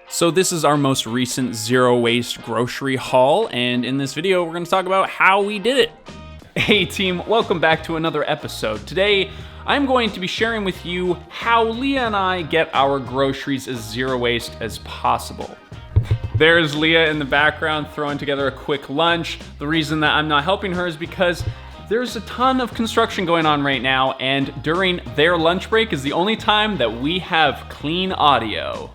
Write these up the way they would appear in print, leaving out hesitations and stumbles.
So this is our most recent zero waste grocery haul, and in this video we're going to talk about how we did it. Hey team, welcome back to another episode. Today I'm going to be sharing with you how Leah and I get our groceries as zero waste as possible. There's Leah in the background throwing together a quick lunch. The reason that I'm not helping her is because there's a ton of construction going on right now, and during their lunch break is the only time that we have clean audio.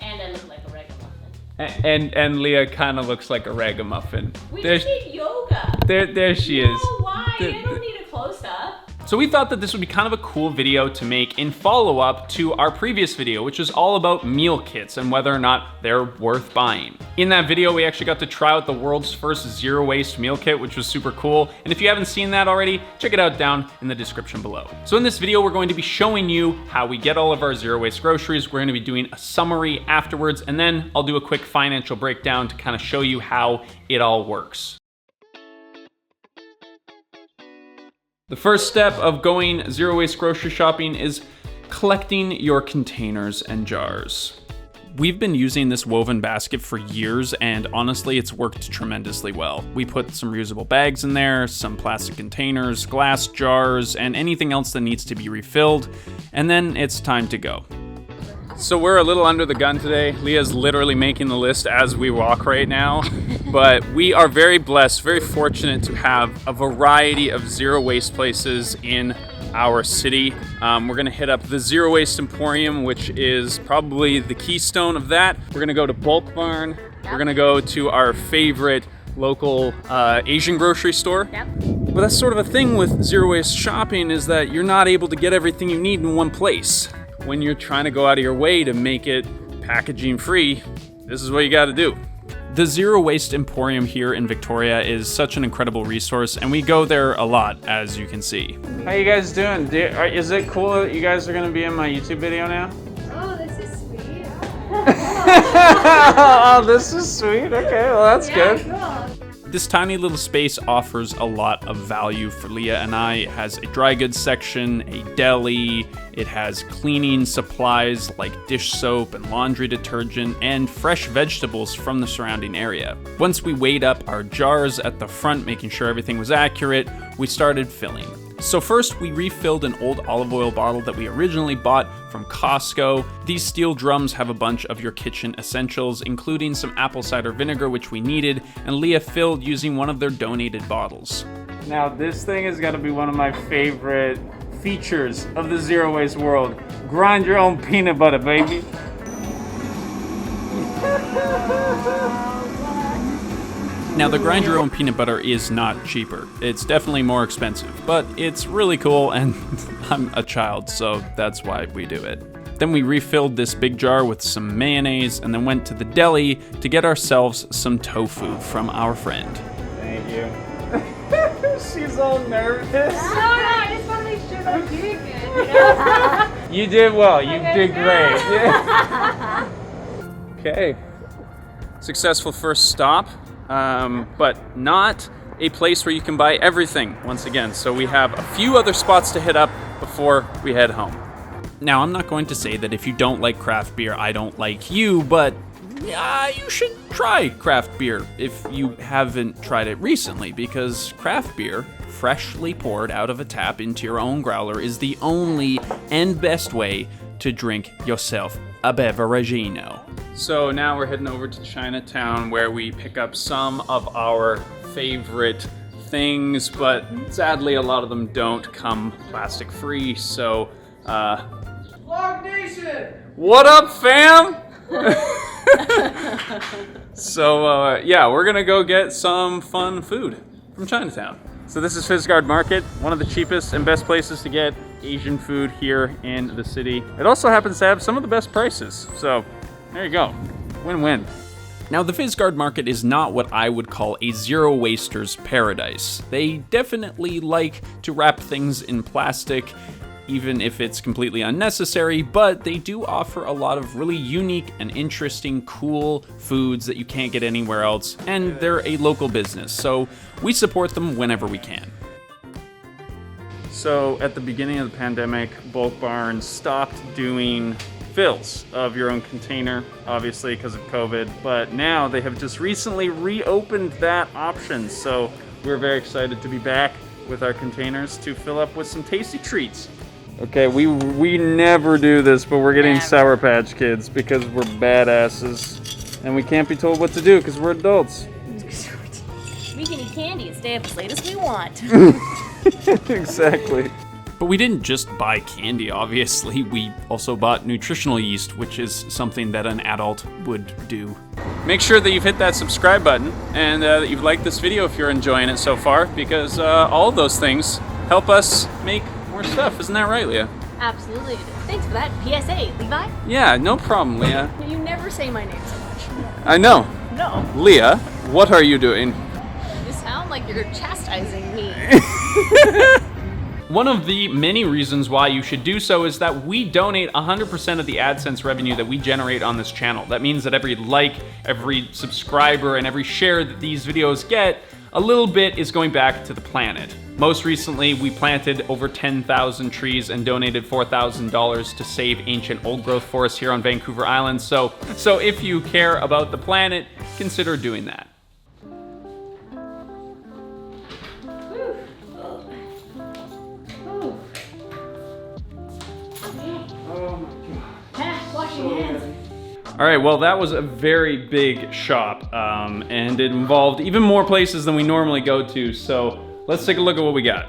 And I look like a ragamuffin. And Leah kind of looks like a ragamuffin. We just did yoga. There she is. No, why? I don't need a close-up. So we thought that this would be kind of a cool video to make in follow-up to our previous video, which is all about meal kits and whether or not they're worth buying. In that video, we actually got to try out the world's first zero waste meal kit, which was super cool. And if you haven't seen that already, check it out down in the description below. So in this video, we're going to be showing you how we get all of our zero waste groceries. We're going to be doing a summary afterwards, and then I'll do a quick financial breakdown to kind of show you how it all works. The first step of going zero waste grocery shopping is collecting your containers and jars. We've been using this woven basket for years, and honestly, it's worked tremendously well. We put some reusable bags in there, some plastic containers, glass jars, and anything else that needs to be refilled, and then it's time to go. So we're a little under the gun today. Leah's literally making the list as we walk right now, but we are very blessed, very fortunate to have a variety of zero waste places in our city. We're gonna hit up the Zero Waste Emporium, which is probably the keystone of that. We're gonna go to Bulk Barn. We're gonna go to our favorite local Asian grocery store. Yep. But that's sort of a thing with zero waste shopping, is that you're not able to get everything you need in one place. When you're trying to go out of your way to make it packaging free, this is what you gotta do. The Zero Waste Emporium here in Victoria is such an incredible resource, and we go there a lot, as you can see. How you guys doing? Is it cool that you guys are gonna be in my YouTube video now? Oh, this is sweet. Oh, this is sweet. Okay, well that's good. Cool. This tiny little space offers a lot of value for Leah and I. It has a dry goods section, a deli, it has cleaning supplies like dish soap and laundry detergent, and fresh vegetables from the surrounding area. Once we weighed up our jars at the front, making sure everything was accurate, we started filling. So first, we refilled an old olive oil bottle that we originally bought from Costco. These steel drums have a bunch of your kitchen essentials, including some apple cider vinegar, which we needed, and Leah filled using one of their donated bottles. Now, this thing is gonna be one of my favorite features of the zero waste world. Grind your own peanut butter, baby. Now, the grind your own peanut butter is not cheaper. It's definitely more expensive, but it's really cool, and I'm a child, so that's why we do it. Then we refilled this big jar with some mayonnaise and then went to the deli to get ourselves some tofu from our friend. Thank you. She's all nervous. No, I just want to make sure I'm doing good, you know? You did well. You did great. Yeah. Okay. Successful first stop. But not a place where you can buy everything once again. So we have a few other spots to hit up before we head home. Now, I'm not going to say that if you don't like craft beer, I don't like you, but you should try craft beer if you haven't tried it recently, because craft beer, freshly poured out of a tap into your own growler, is the only and best way to drink yourself a beverageino. So now we're heading over to Chinatown, where we pick up some of our favorite things, but sadly a lot of them don't come plastic free, so Vlog Nation! What up, fam? So yeah, we're gonna go get some fun food from Chinatown. So this is Fizgard Market, one of the cheapest and best places to get Asian food here in the city. It also happens to have some of the best prices, so there you go, win-win. Now, the Fizgard Market is not what I would call a zero waster's paradise. They definitely like to wrap things in plastic, even if it's completely unnecessary, but they do offer a lot of really unique and interesting, cool foods that you can't get anywhere else, and they're a local business, so we support them whenever we can. So at the beginning of the pandemic, Bulk Barn stopped doing refills of your own container, obviously because of COVID, but now they have just recently reopened that option. So we're very excited to be back with our containers to fill up with some tasty treats. Okay, we never do this, but we're getting Sour Patch Kids because we're badasses and we can't be told what to do because we're adults. We can eat candy and stay up as late as we want. Exactly. But we didn't just buy candy, obviously. We also bought nutritional yeast, which is something that an adult would do. Make sure that you've hit that subscribe button and that you've liked this video if you're enjoying it so far, because all of those things help us make more stuff. Isn't that right, Leah? Absolutely. Thanks for that PSA, Levi. Yeah, no problem, Leah. You never say my name so much. I know. No. Leah, what are you doing? You sound like you're chastising me. One of the many reasons why you should do so is that we donate 100% of the AdSense revenue that we generate on this channel. That means that every like, every subscriber, and every share that these videos get, a little bit is going back to the planet. Most recently, we planted over 10,000 trees and donated $4,000 to save ancient old-growth forests here on Vancouver Island. So if you care about the planet, consider doing that. All right, well, that was a very big shop, and it involved even more places than we normally go to, so let's take a look at what we got.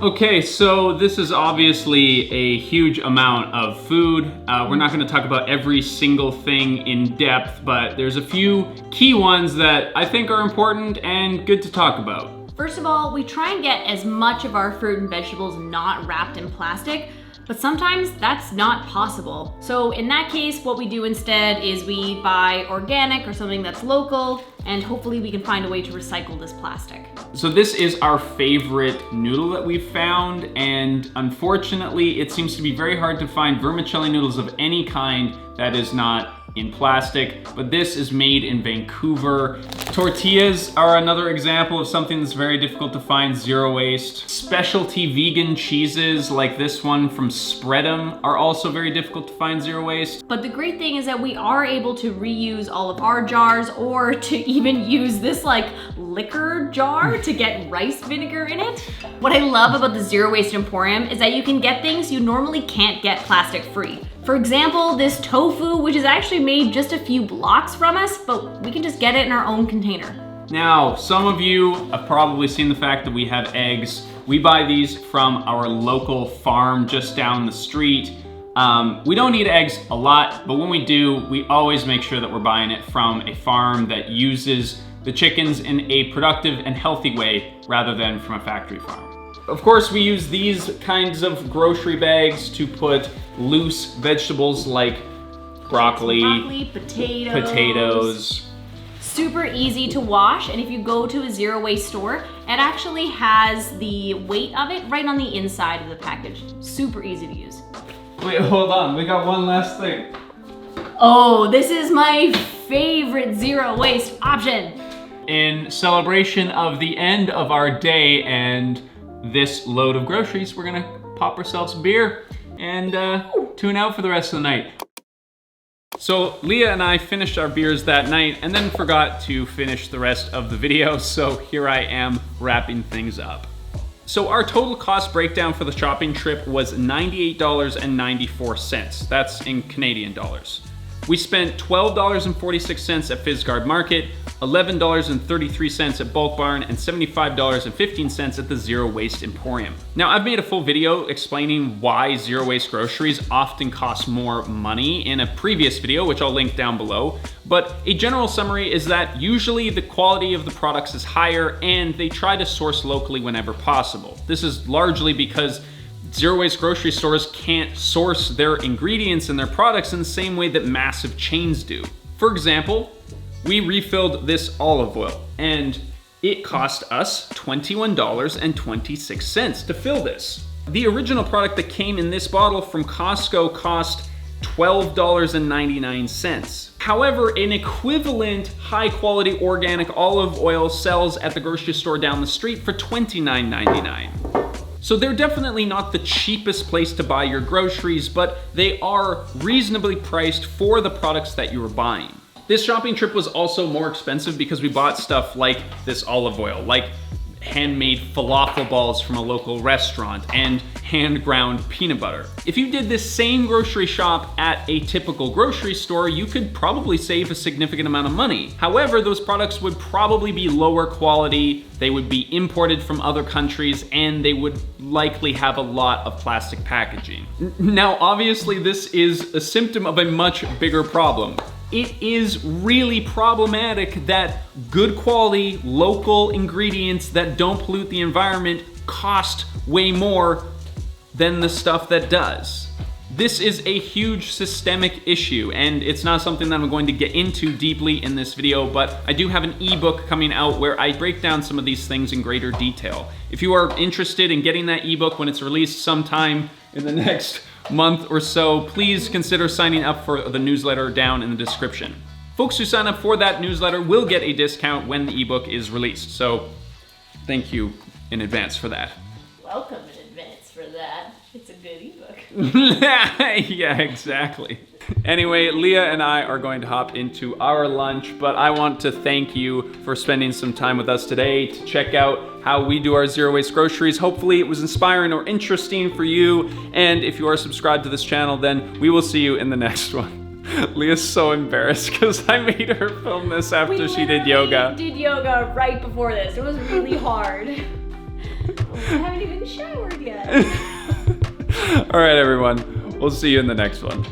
Okay, so this is obviously a huge amount of food. We're not gonna talk about every single thing in depth, but there's a few key ones that I think are important and good to talk about. First of all, we try and get as much of our fruit and vegetables not wrapped in plastic, but sometimes that's not possible. So in that case, what we do instead is we buy organic or something that's local, and hopefully we can find a way to recycle this plastic. So this is our favorite noodle that we've found, and unfortunately, it seems to be very hard to find vermicelli noodles of any kind that is not in plastic, but this is made in Vancouver. Tortillas are another example of something that's very difficult to find, zero waste. Specialty vegan cheeses like this one from Spread'em are also very difficult to find, zero waste. But the great thing is that we are able to reuse all of our jars, or to even use this like liquor jar to get rice vinegar in it. What I love about the Zero Waste Emporium is that you can get things you normally can't get plastic free. For example, this tofu, which is actually made just a few blocks from us, but we can just get it in our own container. Now, some of you have probably seen the fact that we have eggs. We buy these from our local farm just down the street. We don't need eggs a lot, but when we do, we always make sure that we're buying it from a farm that uses the chickens in a productive and healthy way rather than from a factory farm. Of course, we use these kinds of grocery bags to put loose vegetables like broccoli, potatoes. Super easy to wash, and if you go to a zero waste store, it actually has the weight of it right on the inside of the package. Super easy to use. Wait, hold on, we got one last thing. Oh, this is my favorite zero waste option. In celebration of the end of our day and this load of groceries, we're gonna pop ourselves a beer and tune out for the rest of the night. So Leah and I finished our beers that night and then forgot to finish the rest of the video, so here I am wrapping things up. So our total cost breakdown for the shopping trip was $98.94. That's in Canadian dollars. We spent $12.46 at Fizgard Market, $11.33 at Bulk Barn, and $75.15 at the Zero Waste Emporium. Now, I've made a full video explaining why zero waste groceries often cost more money in a previous video, which I'll link down below. But a general summary is that usually the quality of the products is higher and they try to source locally whenever possible. This is largely because zero waste grocery stores can't source their ingredients and their products in the same way that massive chains do. For example, we refilled this olive oil and it cost us $21.26 to fill this. The original product that came in this bottle from Costco cost $12.99. However, an equivalent high quality organic olive oil sells at the grocery store down the street for $29.99. So they're definitely not the cheapest place to buy your groceries, but they are reasonably priced for the products that you are buying. This shopping trip was also more expensive because we bought stuff like this olive oil, like handmade falafel balls from a local restaurant, and hand ground peanut butter. If you did this same grocery shop at a typical grocery store, you could probably save a significant amount of money. However, those products would probably be lower quality, they would be imported from other countries, and they would likely have a lot of plastic packaging. Now, obviously, this is a symptom of a much bigger problem. It is really problematic that good quality local ingredients that don't pollute the environment cost way more than the stuff that does. This is a huge systemic issue, and it's not something that I'm going to get into deeply in this video, but I do have an ebook coming out where I break down some of these things in greater detail. If you are interested in getting that ebook when it's released sometime in the next month or so, please consider signing up for the newsletter down in the description. Folks who sign up for that newsletter will get a discount when the ebook is released, so thank you in advance for that. Welcome in advance for that. It's a good ebook. Yeah, exactly. Anyway, Leah and I are going to hop into our lunch, but I want to thank you for spending some time with us today to check out how we do our zero waste groceries. Hopefully it was inspiring or interesting for you, and if you are subscribed to this channel, then we will see you in the next one. Leah's so embarrassed because I made her film this after she did yoga. We did yoga right before this. It was really hard. I haven't even showered yet. All right, everyone. We'll see you in the next one.